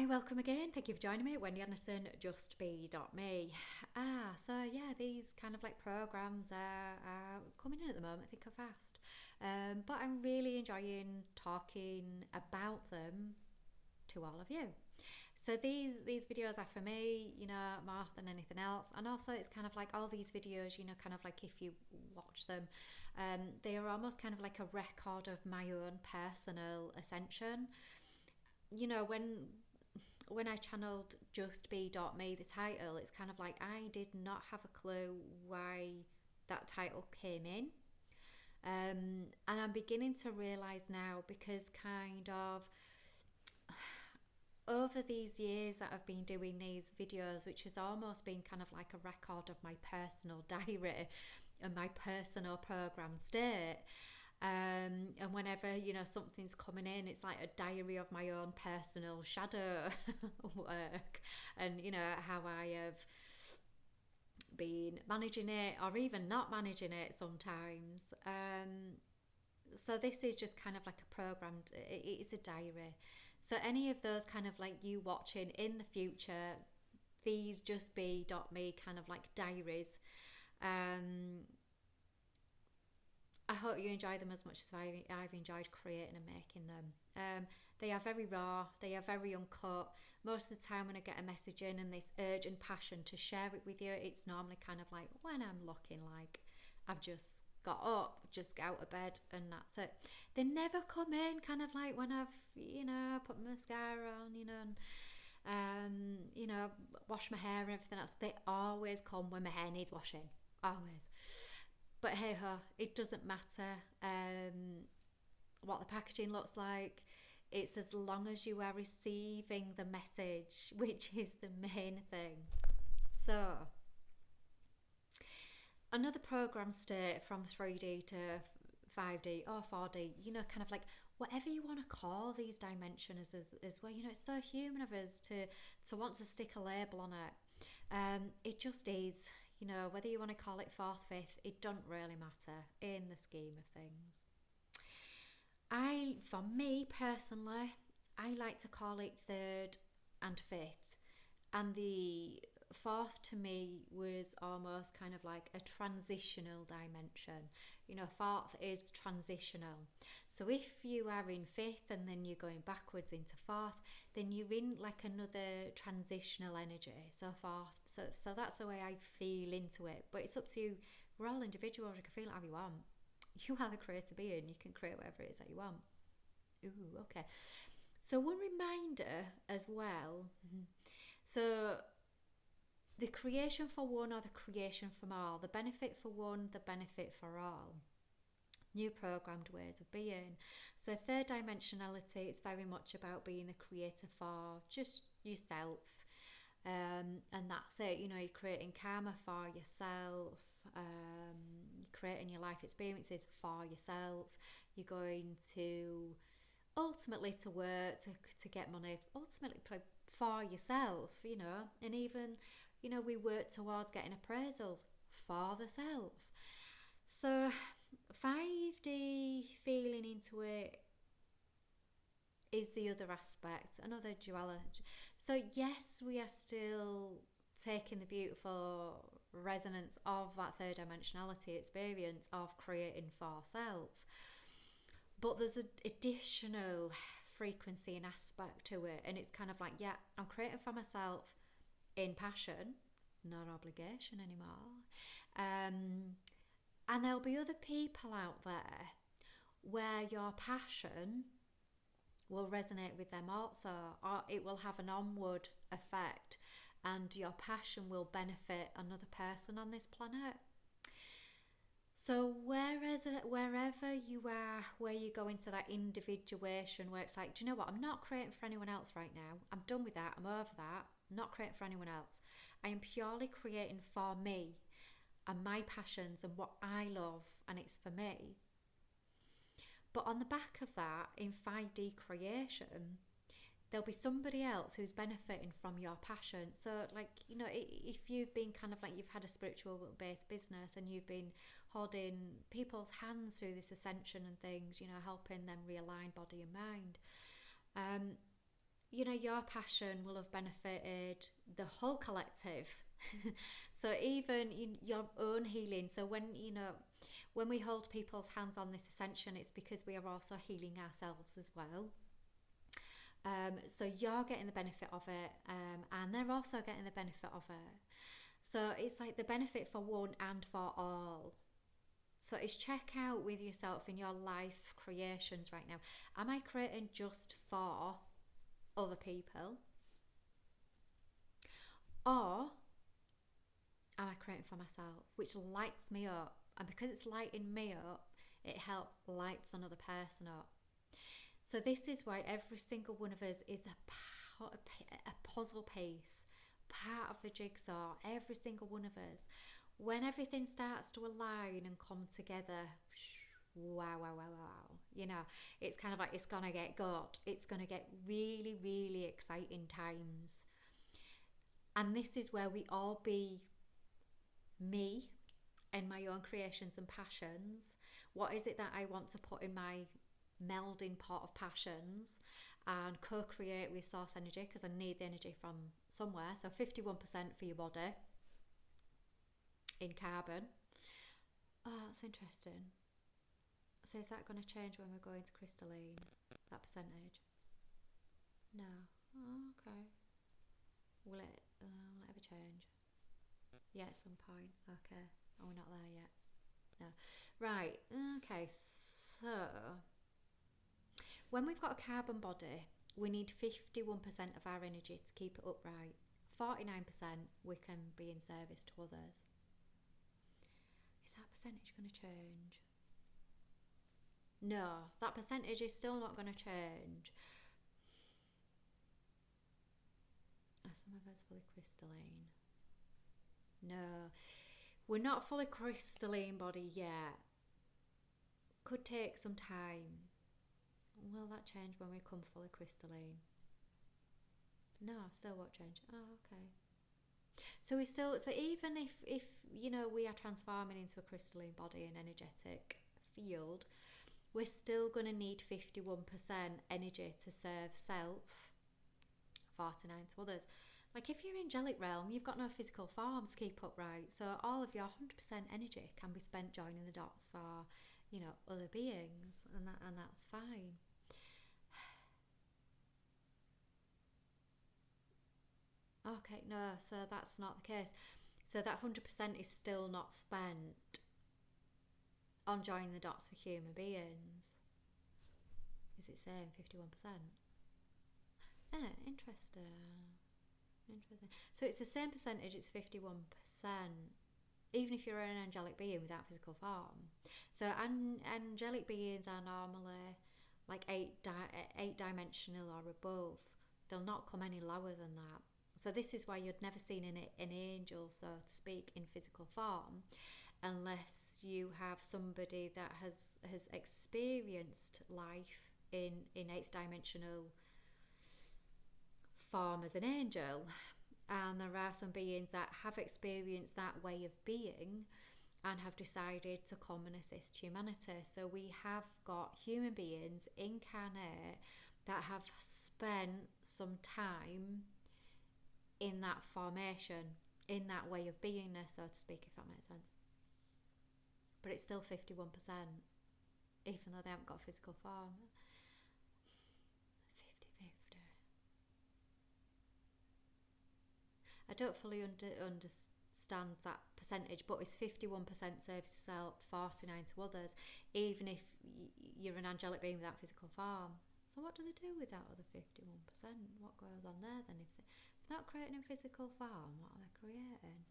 Welcome again. Thank you for joining me. Wendy Anderson, justbe.me. So yeah, these kind of like programs are coming in at the moment. I think are fast, but I'm really enjoying talking about them to all of you. So these videos are for me, more than anything else. And also it's kind of like all these videos, kind of like if you watch them, they are almost kind of like a record of my own personal ascension. You know, when I channeled justbe.me, the title, it's kind of like I did not have a clue why that title came in. And I'm beginning to realize now because kind of over these years that I've been doing these videos, which has almost been kind of like a record of my personal diary and my personal program state. And whenever something's coming in, it's like a diary of my own personal shadow work, and how I have been managing it or even not managing it sometimes. So this is just kind of like a programmed, it's a diary. So any of those kind of like you watching in the future, these justbe.me kind of like diaries, um I hope you enjoy them as much as I've enjoyed creating and making them. They are very raw, they are very uncut. Most of the time, when I get a message in and this urge and passion to share it with you, it's normally kind of like when I'm looking like I've just got up, just get out of bed, and that's it. They never come in kind of like when I've, put my mascara on, you know, wash my hair and everything else. They always come when my hair needs washing. Always. But hey ho, it doesn't matter what the packaging looks like. It's as long as you are receiving the message, which is the main thing. So, another program state from 3D to 5D or 4D, kind of like whatever you want to call these dimensions as well. It's so human of us to want to stick a label on it. It just is, whether you want to call it fourth, fifth, it doesn't really matter in the scheme of things. For me personally, I like to call it third and fifth. And the fourth to me was almost kind of like a transitional dimension. Fourth is transitional. So if you are in fifth and then you're going backwards into fourth, then you're in like another transitional energy. So fourth, so that's the way I feel into it. But it's up to you. We're all individuals. You can feel it how you want. You are the creator being. You can create whatever it is that you want. Ooh, okay. So one reminder as well. So the creation for one or the creation from all, the benefit for one, the benefit for all. New programmed ways of being. So third dimensionality is very much about being the creator for just yourself. And that's it, you're creating karma for yourself, you're creating your life experiences for yourself, you're going to ultimately to work to get money ultimately for yourself, and even we work towards getting appraisals for the self. So 5D feeling into it is the other aspect, another duality. So yes, we are still taking the beautiful resonance of that third dimensionality experience of creating for self, but there's an additional frequency and aspect to it, and it's kind of like, yeah, I'm creating for myself in passion, not obligation anymore. And there'll be other people out there where your passion will resonate with them also, or it will have an onward effect, and your passion will benefit another person on this planet. So wherever you are, where you go into that individuation, where it's like, do you know what? I'm not creating for anyone else right now. I'm done with that. I'm over that. I'm not creating for anyone else. I am purely creating for me and my passions and what I love, and it's for me. But on the back of that, in 5D creation, there'll be somebody else who's benefiting from your passion. So like, if you've been kind of like, you've had a spiritual based business and you've been holding people's hands through this ascension and things, helping them realign body and mind, your passion will have benefited the whole collective. So even in your own healing, so when we hold people's hands on this ascension, it's because we are also healing ourselves as well. So you're getting the benefit of it, and they're also getting the benefit of it. So it's like the benefit for one and for all. So it's check out with yourself in your life creations right now. Am I creating just for other people? Or am I creating for myself? Which lights me up. And because it's lighting me up, it helps lights another person up. So this is why every single one of us is a puzzle piece, part of the jigsaw, every single one of us. When everything starts to align and come together, wow, wow, wow, wow. It's kind of like it's going to get good. It's going to get really, really exciting times. And this is where we all be me and my own creations and passions. What is it that I want to put in my melding pot of passions and co-create with source energy, because I need the energy from somewhere. So 51% for your body in carbon. Oh, that's interesting. So is that going to change when we go into crystalline, that percentage? No. Oh, okay. Will it ever change? Yeah, at some point. Okay. Oh, we're not there yet. No. Right. Okay. So when we've got a carbon body, we need 51% of our energy to keep it upright. 49% we can be in service to others. Is that percentage going to change? No, that percentage is still not going to change. Are some of us fully crystalline? No, we're not fully crystalline body yet. Could take some time. Will that change when we come fully crystalline? No, still won't change. Oh, okay. So even if we are transforming into a crystalline body and energetic field, we're still going to need 51% energy to serve self, 49 to others. Like if you're in angelic realm, you've got no physical form to keep upright, so all of your 100% energy can be spent joining the dots for other beings, and that's fine. Okay, no, so that's not the case. So that 100% is still not spent on joining the dots for human beings. Is it saying 51%? Interesting. So it's the same percentage, it's 51%, even if you're an angelic being without physical form. So angelic beings are normally like eight dimensional or above. They'll not come any lower than that. So this is why you'd never seen an angel, so to speak, in physical form, unless you have somebody that has experienced life in eighth dimensional form as an angel. And there are some beings that have experienced that way of being and have decided to come and assist humanity. So we have got human beings incarnate that have spent some time in that formation, in that way of beingness, so to speak, if that makes sense. But it's still 51%, even though they haven't got a physical form. 50-50. I don't fully understand that percentage, but it's 51% service to self, 49 to others, even if you're an angelic being without physical form. So what do they do with that other 51%? What goes on there then? If they're not creating a physical form, what are they creating?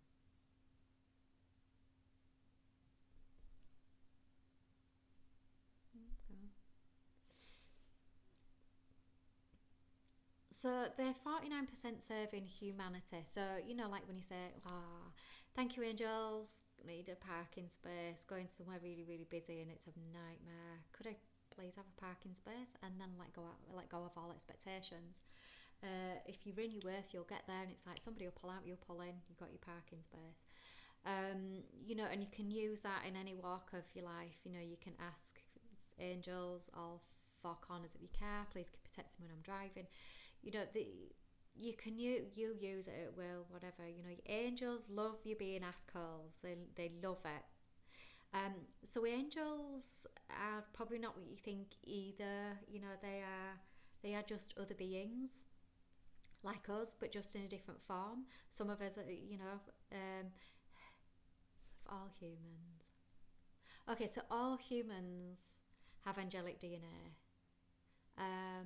Okay. So they're 49% serving humanity. So, like when you say, thank you, angels, need a parking space, going somewhere really, really busy and it's a nightmare. Could I please have a parking space? And then let go of all expectations. If you're in your worth, you'll get there and it's like somebody will pull out, you'll pull in, you've got your parking space. And you can use that in any walk of your life. You can ask angels all four corners of your car, please keep it text me when I'm driving. You know, you can you use it at will, whatever. You know, your angels love you being assholes. They love it. So angels are probably not what you think either. You know, they are just other beings like us, but just in a different form. Some of us, all humans. Okay, so all humans have angelic DNA. Have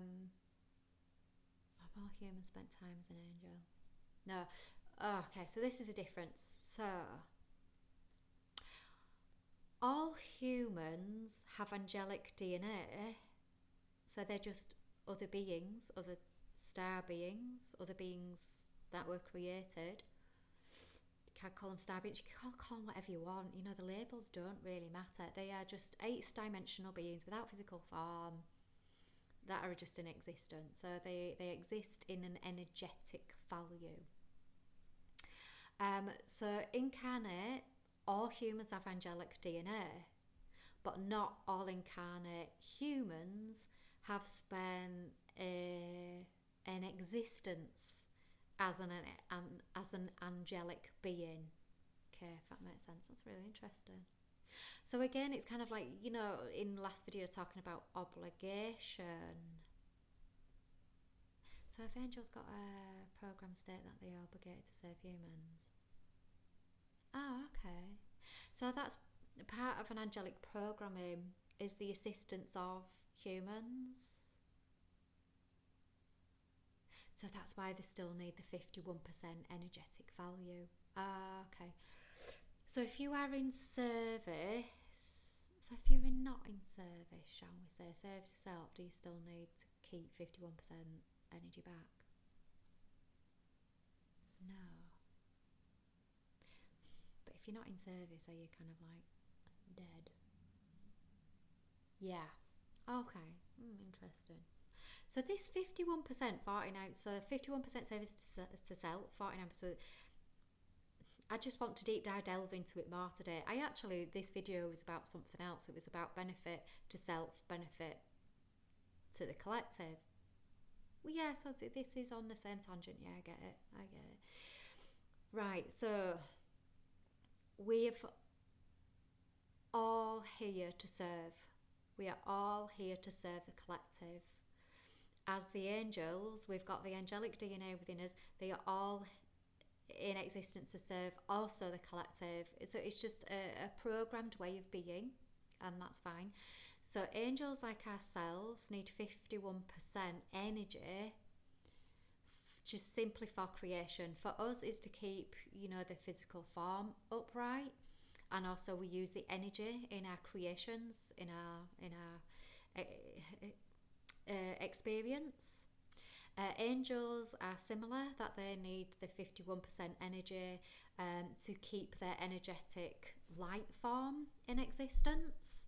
all humans spent time as an angel? No. Okay, so this is a difference. So, all humans have angelic DNA, so they're just other beings, other star beings, other beings that were created. You can't call them star beings, you can call them whatever you want. You know, the labels don't really matter. They are just eighth dimensional beings without physical form that are just in existence. So they exist in an energetic value. So incarnate, all humans have angelic DNA, but not all incarnate humans have spent an existence as an angelic being. Okay, if that makes sense. That's really interesting. So again, it's kind of like, you know, in the last video talking about obligation. So if angels got a program state that they are obligated to save humans. Oh, okay. So that's part of an angelic programming, is the assistance of humans. So that's why they still need the 51% energetic value. Ah, okay. So if you are in service, so if you're not in service, shall we say, service yourself, do you still need to keep 51% energy back? No. But if you're not in service, are you kind of like dead? Yeah. Okay. Interesting. So this 51%, 49, so 51% service to self, 49%. I just want to delve into it more today. This video was about something else. It was about benefit to self, benefit to the collective. Well, yeah, so this is on the same tangent. Yeah, I get it. Right, so we're all here to serve. We are all here to serve the collective. As the angels, we've got the angelic DNA within us. They are all in existence to serve also the collective. So it's just a programmed way of being, and that's fine. So angels like ourselves need 51% energy just simply for creation. For us is to keep, you know, the physical form upright, and also we use the energy in our creations, in our experience. Angels are similar, that they need the 51% energy to keep their energetic light form in existence.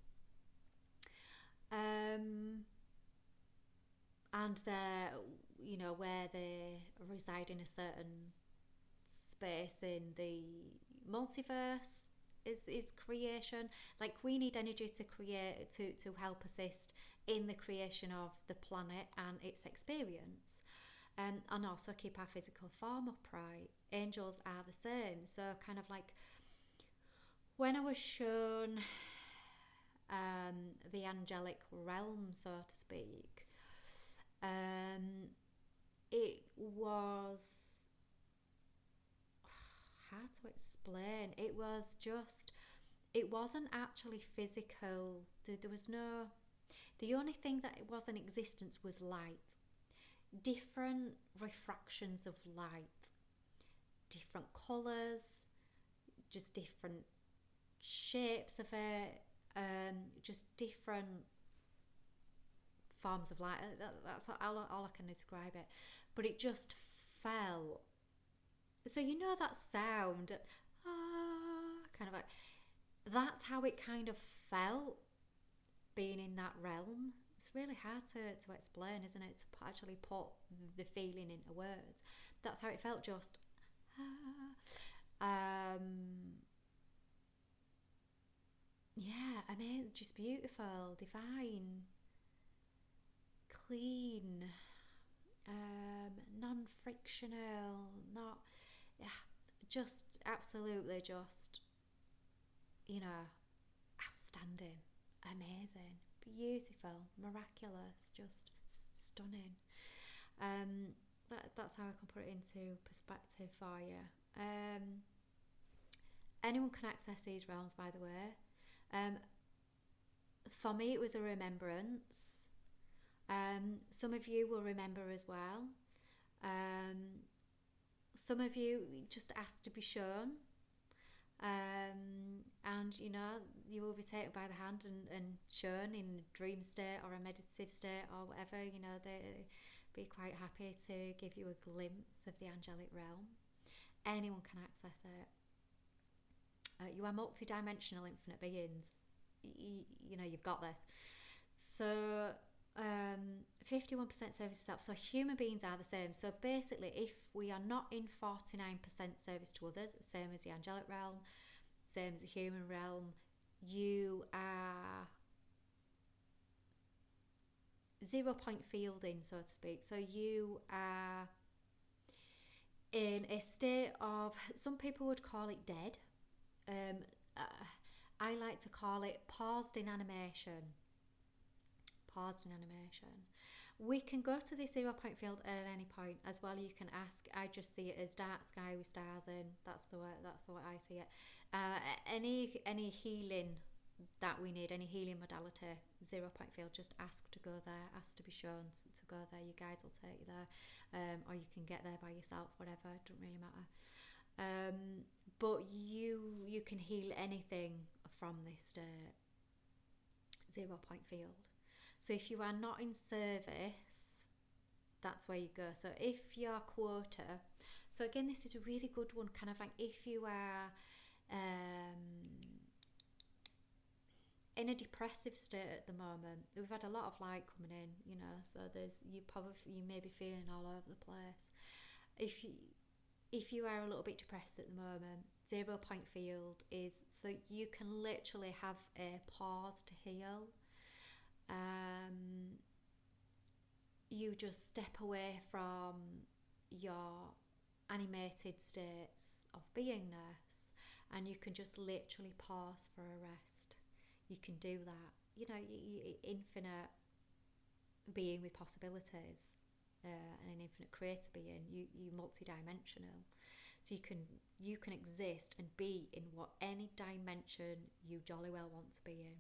And they're, you know, where they reside in a certain space in the multiverse is creation. Like, we need energy to create, to help assist in the creation of the planet and its experience, and also keep our physical form upright. Angels are the same. So kind of like when I was shown the angelic realm, so to speak, it was hard to explain. It wasn't actually physical. There was no, the only thing that it was in existence was light. Different refractions of light, different colours, just different shapes of it, just different forms of light. That's all I can describe it. But it just felt, so you know that sound, kind of like, that's how it kind of felt being in that realm. It's really hard to explain, isn't it? To actually put the feeling into words. That's how it felt, just yeah, I mean, just beautiful, divine, clean, non-frictional, not, yeah, just absolutely just, outstanding, amazing, beautiful, miraculous, just stunning. That's how I can put it into perspective for you. Anyone can access these realms, by the way. For me, it was a remembrance. Some of you will remember as well. Some of you just ask to be shown. And you will be taken by the hand and shown in a dream state or a meditative state or whatever. They be quite happy to give you a glimpse of the angelic realm. Anyone can access it. You are multi-dimensional infinite beings. You've got this. So 51% service itself. So human beings are the same. So basically, if we are not in 49% service to others, same as the angelic realm, same as the human realm, you are 0 point fielding, so to speak. So you are in a state of, some people would call it dead. I like to call it paused in animation. We can go to the 0 point field at any point as well. You can ask. I just see it as dark sky with stars in. That's the way I see it. Any healing that we need, any healing modality, 0 point field, just ask to go there, ask to be shown to go there. Your guides will take you there, or you can get there by yourself, whatever, it doesn't really matter. But you can heal anything from this 0 point field. So if you are not in service, that's where you go. So if your quota, so again, this is a really good one, kind of like if you are in a depressive state at the moment. We've had a lot of light coming in, so you may be feeling all over the place. If you are a little bit depressed at the moment, 0 point field is, so you can literally have a pause to heal. You just step away from your animated states of beingness, and you can just literally pause for a rest. You can do that. You infinite being with possibilities, and an infinite creator being. You multi-dimensional, so you can exist and be in any dimension you jolly well want to be in.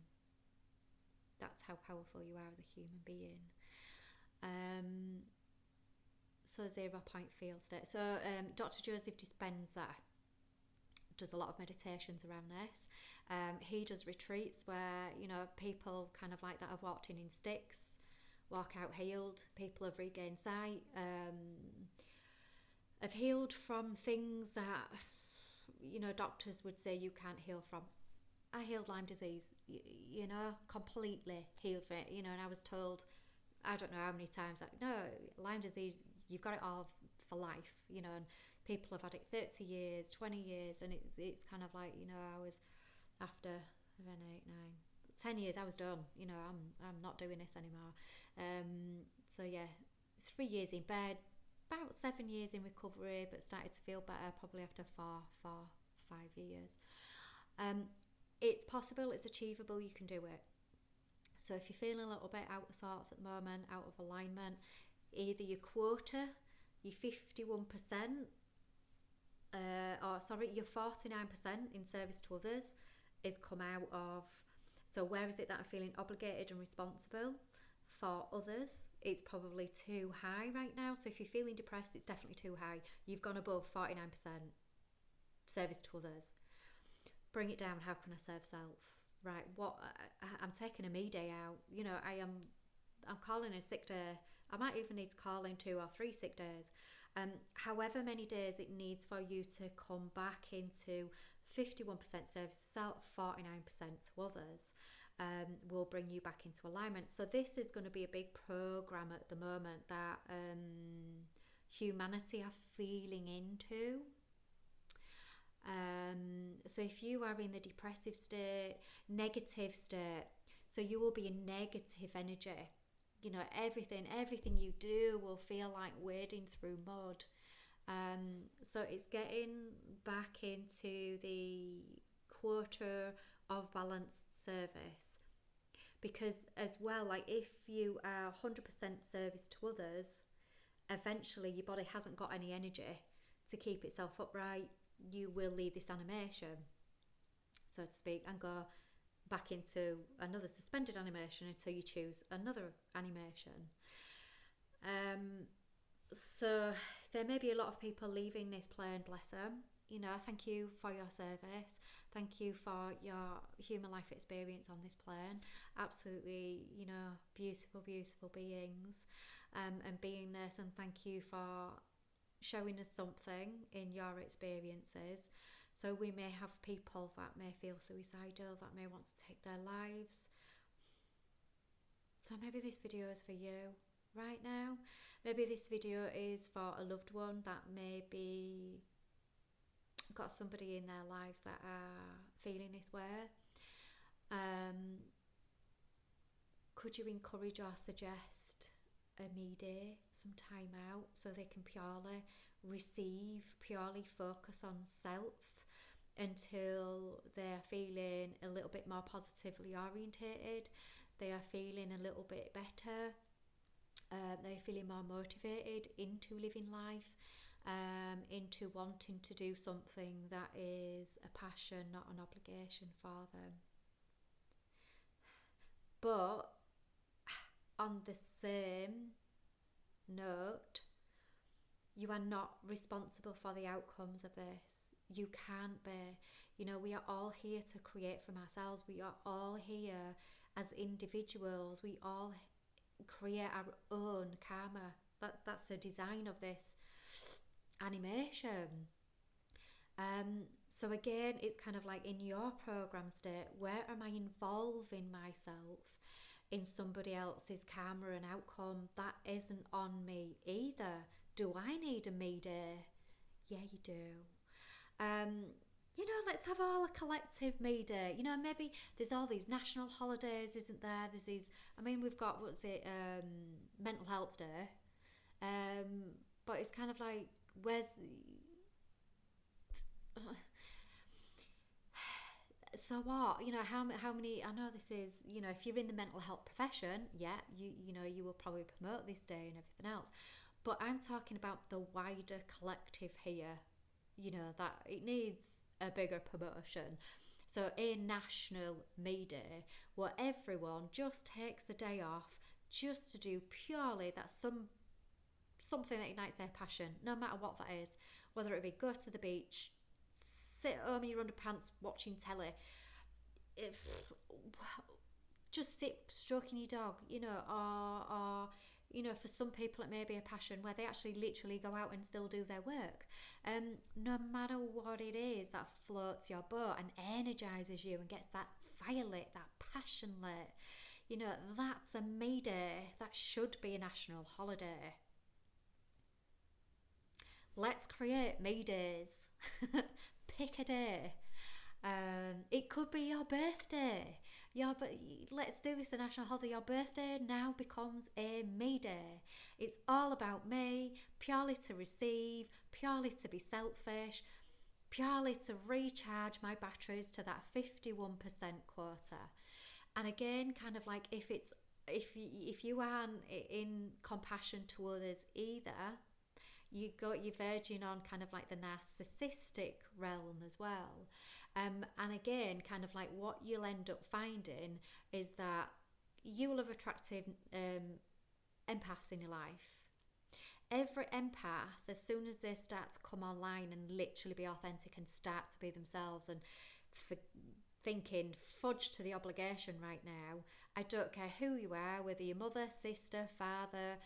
That's how powerful you are as a human being. So 0 point field state. So Dr. Joseph Dispenza does a lot of meditations around this. He does retreats where people kind of like that have walked in sticks, walk out healed. People have regained sight, have healed from things that doctors would say you can't heal from. I healed Lyme disease, completely healed from it, and I was told, I don't know how many times, that no, Lyme disease, you've got it all for life, and people have had it 30 years, 20 years, and it's kind of like, I was, after 7, 8, 9, 10 years, I was done, I'm not doing this anymore. So yeah, 3 years in bed, about 7 years in recovery, but started to feel better probably after 4, 5 years. It's possible, it's achievable, you can do it. So if you're feeling a little bit out of sorts at the moment, out of alignment, either your quota, your 51%, your 49% in service to others is come out of. So where is it that I'm feeling obligated and responsible for others? It's probably too high right now. So if you're feeling depressed, it's definitely too high. You've gone above 49% service to others. Bring it down. How can I serve self? Right, I'm taking a me day out. I'm calling a sick day. I might even need to call in 2 or 3 sick days. However many days it needs for you to come back into 51% service self, 49% to others, will bring you back into alignment. So this is going to be a big program at the moment that humanity are feeling into. So if you are in the depressive state, negative state, so you will be in negative energy, You know, everything you do will feel like wading through mud. So it's getting back into the quarter of balanced service, because as well, like if you are 100% service to others, eventually your body hasn't got any energy to keep itself upright. You will leave this animation, so to speak, and go back into another suspended animation until you choose another animation. So there may be a lot of people leaving this plane, bless them. You know, thank you for your service. Thank you for your human life experience on this plane. Absolutely, you know, beautiful, beautiful beings and beingness. And thank you for showing us something in your experiences. So we may have people that may feel suicidal, that may want to take their lives. So maybe this video is for you right now. Maybe this video is for a loved one that maybe got somebody in their lives that are feeling this way. Could you encourage or suggest a me day, some time out, so they can purely receive, purely focus on self until they're feeling a little bit more positively orientated, they are feeling a little bit better, they're feeling more motivated into living life, into wanting to do something that is a passion, not an obligation for them. But on the same note, you are not responsible for the outcomes of this. You can't be. You know, we are all here to create from ourselves. We are all here as individuals. We all create our own karma. That's the design of this animation. So again, it's kind of like in your program state, where am I involving myself in somebody else's karma and outcome? That isn't on me either. Do I need a me day? Yeah, you do. You know, let's have all a collective me day. You know, maybe there's all these national holidays, isn't there? There's these, I mean, we've got, Mental Health Day. But it's kind of like, where's so what, you know, how many, I know this is, you know, if you're in the mental health profession, yeah, you know, you will probably promote this day and everything else, but I'm talking about the wider collective here, you know, that it needs a bigger promotion. So a national me day where everyone just takes the day off just to do purely something that ignites their passion, no matter what that is, whether it be go to the beach, sit at home in your underpants watching telly, just sit stroking your dog, you know, or you know, for some people it may be a passion where they actually literally go out and still do their work. No matter what it is that floats your boat and energizes you and gets that fire lit, that passion lit, you know, that's a me day. That should be a national holiday. Let's create me days. Pick a day. It could be your birthday. Let's do this a national holiday. Your birthday now becomes a me day. It's all about me, purely to receive, purely to be selfish, purely to recharge my batteries to that 51% quota. And again, kind of like if you aren't in compassion to others either, you're verging on kind of like the narcissistic realm as well. And again, kind of like what you'll end up finding is that you will have attracted empaths in your life. Every empath, as soon as they start to come online and literally be authentic and start to be themselves and thinking, fudge to the obligation right now, I don't care who you are, whether you're mother, sister, father,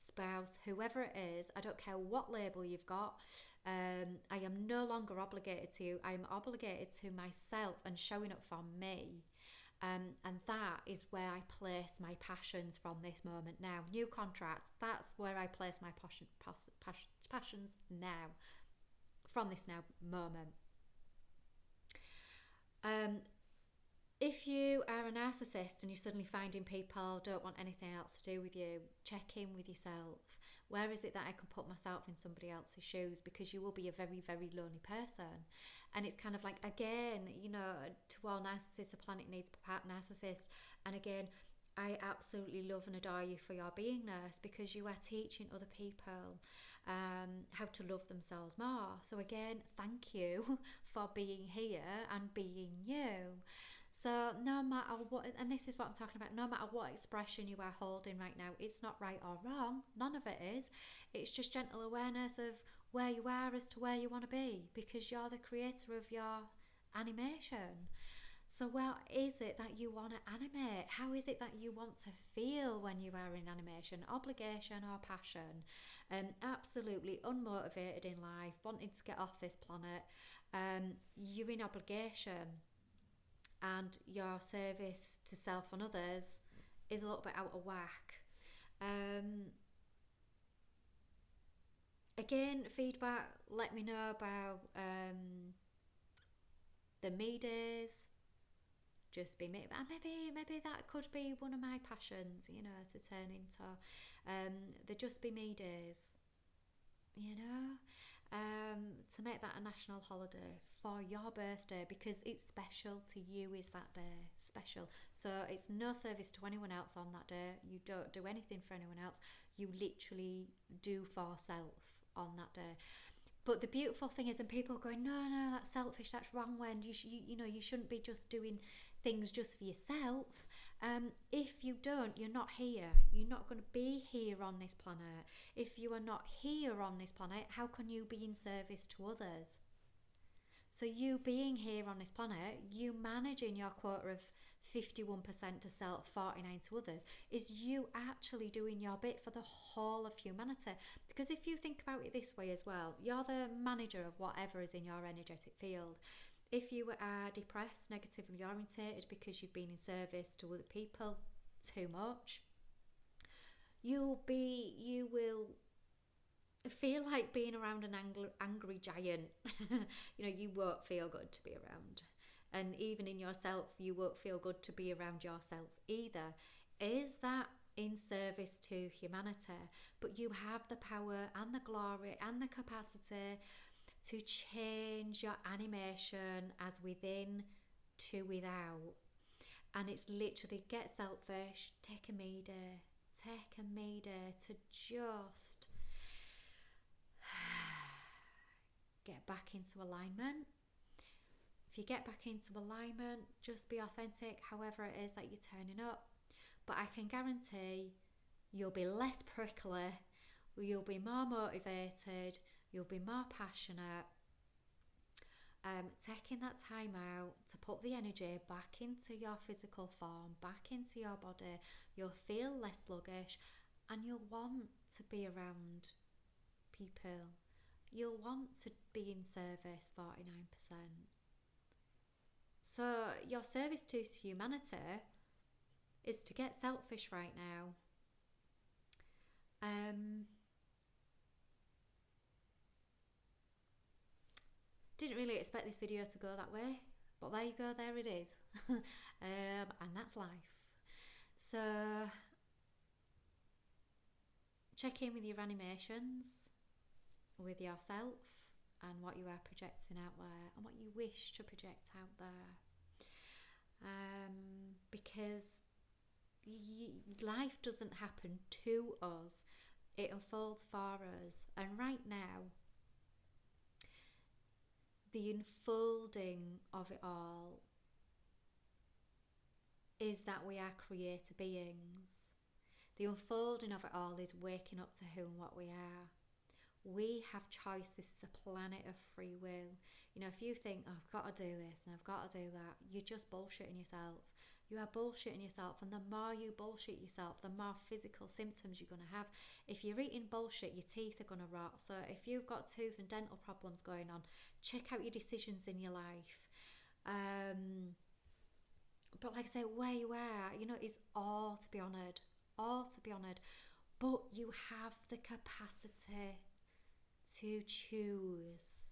spouse, whoever it is, I don't care what label you've got, I am no longer obligated to you. I am obligated to myself and showing up for me, and that is where I place my passions from this moment now. New contract, that's where I place my passions now, from this now moment. If you are a narcissist and you're suddenly finding people don't want anything else to do with you, check in with yourself. Where is it that I can put myself in somebody else's shoes? Because you will be a very, very lonely person. And it's kind of like, again, you know, to all narcissists, the planet needs narcissists. And again, I absolutely love and adore you for your beingness, because you are teaching other people how to love themselves more. So again, thank you for being here and being you. So no matter what, and this is what I'm talking about, no matter what expression you are holding right now, it's not right or wrong. None of it is. It's just gentle awareness of where you are as to where you want to be, because you're the creator of your animation. So what is it that you want to animate? How is it that you want to feel when you are in animation? Obligation or passion? Absolutely unmotivated in life, wanting to get off this planet. You're in obligation, and your service to self and others is a little bit out of whack. Again, feedback, let me know about the me days. Just be me, and maybe that could be one of my passions, you know, to turn into the just be me days, you know, to make that a national holiday for your birthday, because it's special to you. Is that day special? So it's no service to anyone else on that day. You don't do anything for anyone else. You literally do for self on that day. But the beautiful thing is, and people are going, no, that's selfish, that's wrong, when you know, you shouldn't be just doing things just for yourself. If you don't, you're not here. You're not going to be here on this planet. If you are not here on this planet, how can you be in service to others? So you being here on this planet, you managing your quota of 51% to self, 49 to others, is you actually doing your bit for the whole of humanity. Because if you think about it this way as well, you're the manager of whatever is in your energetic field. If you are depressed, negatively orientated because you've been in service to other people too much, you will feel like being around an angry giant. You know, you won't feel good to be around. And even in yourself, you won't feel good to be around yourself either. Is that in service to humanity? But you have the power and the glory and the capacity to change your animation as within to without. And it's literally get selfish, take a me day to just get back into alignment. If you get back into alignment, just be authentic, however it is that you're turning up. But I can guarantee you'll be less prickly, you'll be more motivated, you'll be more passionate. Taking that time out to put the energy back into your physical form, back into your body, you'll feel less sluggish, and you'll want to be around people. You'll want to be in service 49%. So your service to humanity is to get selfish right now. Didn't really expect this video to go that way, but there you go, there it is. And that's life. So check in with your animations, with yourself, and what you are projecting out there and what you wish to project out there. Because life doesn't happen to us, it unfolds for us. And right now, the unfolding of it all is that we are creator beings. The unfolding of it all is waking up to who and what we are. We have choice. This is a planet of free will. You know, if you think, oh, I've got to do this and I've got to do that, you're just bullshitting yourself. You are bullshitting yourself, and the more you bullshit yourself, the more physical symptoms you're going to have. If you're eating bullshit, your teeth are going to rot. So if you've got tooth and dental problems going on, check out your decisions in your life. But like I say, where you are, you know, is all to be honoured. All to be honoured. But you have the capacity to choose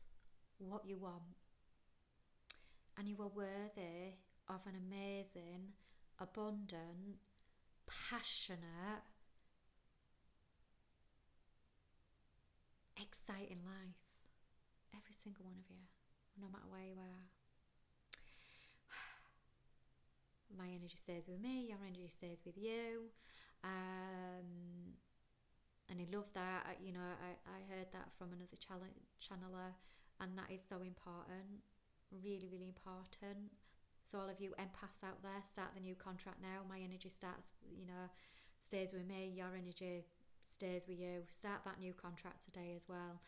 what you want. And you are worthy of an amazing, abundant, passionate, exciting life. Every single one of you, no matter where you are. My energy stays with me, your energy stays with you. And I love that. I heard that from another channeler, and that is so important. Really, really important. So all of you empaths out there, start the new contract now. My energy stays with me. Your energy stays with you. Start that new contract today as well.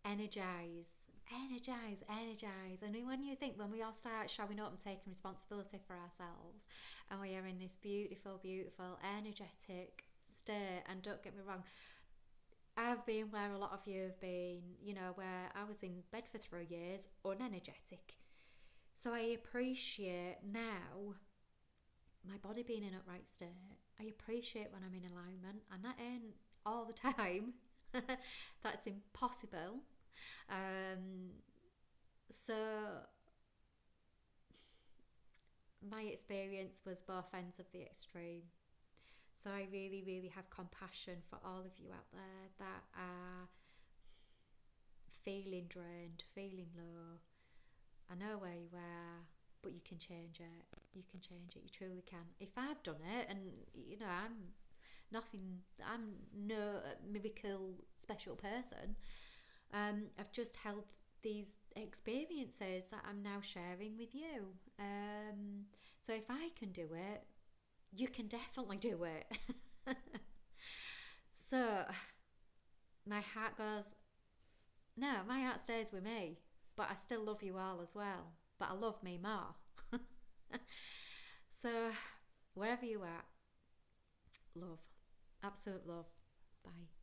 Energize, energize. And when you think, when we all start showing up and taking responsibility for ourselves, and we are in this beautiful, beautiful, energetic state, and don't get me wrong, I've been where a lot of you have been, where I was in bed for 3 years, unenergetic. So I appreciate now my body being in upright state. I appreciate when I'm in alignment, and that ain't all the time. That's impossible. So my experience was both ends of the extreme. So I really, really have compassion for all of you out there that are feeling drained, feeling low. I know where you are, but you can change it. You can change it. You truly can. If I've done it, and I'm no miracle special person. I've just held these experiences that I'm now sharing with you. So if I can do it, you can definitely do it. So my heart stays with me, but I still love you all as well. But I love me more. So wherever you are, love, absolute love. Bye.